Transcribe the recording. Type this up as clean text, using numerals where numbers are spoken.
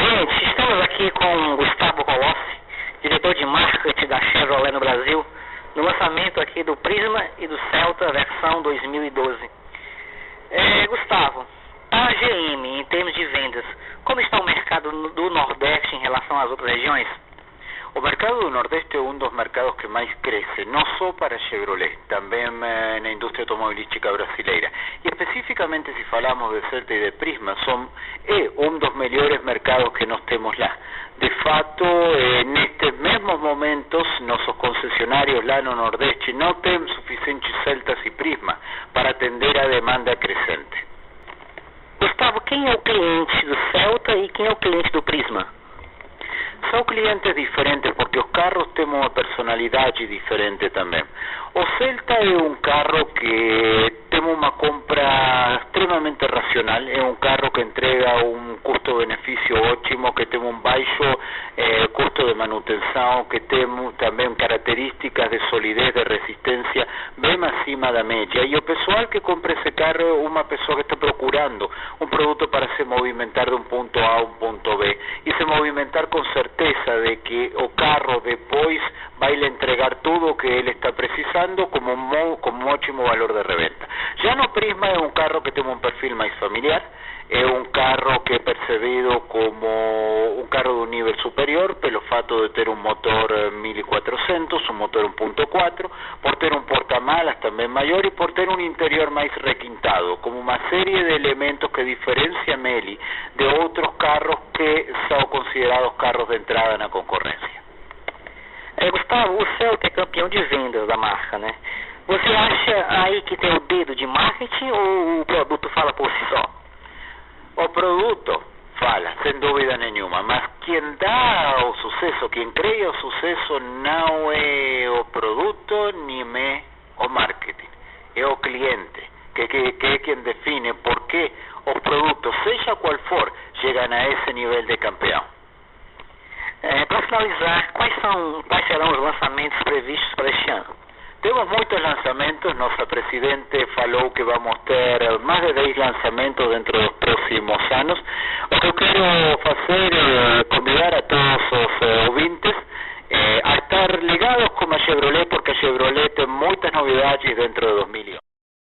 Gente, estamos aqui com Gustavo Colossi, diretor de marketing da Chevrolet no Brasil, no lançamento aqui do Prisma e do Celta versão 2012. Gustavo, para a GM, em termos de vendas, como está o mercado do Nordeste em relação às outras regiões? O mercado do Nordeste é um dos mercados que mais cresce, não só para Chevrolet, também na indústria automobilística brasileira. E especificamente, se falamos de Celta e de Prisma, é um dos melhores mercados que nós temos lá. De fato, nestes mesmos momentos, nossos concessionários lá no Nordeste não têm suficientes Celtas e Prisma para atender a demanda crescente. Gustavo, quem é o cliente do Celta e quem é o cliente do Prisma? São clientes diferentes porque os carros têm uma personalidade diferente também. O Celta é um carro que tem uma compra extremamente racional, é um carro que entrega um custo-benefício ótimo, que tem um baixo custo de manutenção, que tem também características de solidez, de resistência bem acima da média. E o pessoal que compra esse carro é uma pessoa que está procurando um produto para se movimentar de um ponto A a um ponto B e se movimentar com certeza de que o carro depois vai lhe entregar tudo o que ele está precisando como um ótimo valor de reventa. Já no Prisma é um carro que tem um perfil mais familiar, é um carro que é percebido como um carro de um nível superior pelo fato de ter um motor 1400, um motor 1.4, por ter um porta-malas também maior e por ter um interior mais requintado, como uma série de elementos que diferenciam ele de outros carros que são considerados carros de entrada na concorrência. Gustavo, o Celta é campeão de vendas da marca, né? Você acha aí que tem o dedo de marketing ou o produto fala por si só? O produto fala, sem dúvida nenhuma, mas quem dá o sucesso, quem cria o sucesso não é o produto nem é o marketing, é o cliente, que é quem define por que os produtos, seja qual for, chegam a esse nível de campeão. Para finalizar, quais serão os lançamentos previstos para este ano? Temos muitos lançamentos, nossa presidente falou que vamos ter mais de 10 lançamentos dentro dos próximos anos. O que eu quero fazer é convidar a todos os ouvintes a estar ligados com a Chevrolet, porque a Chevrolet tem muitas novidades dentro de 2011.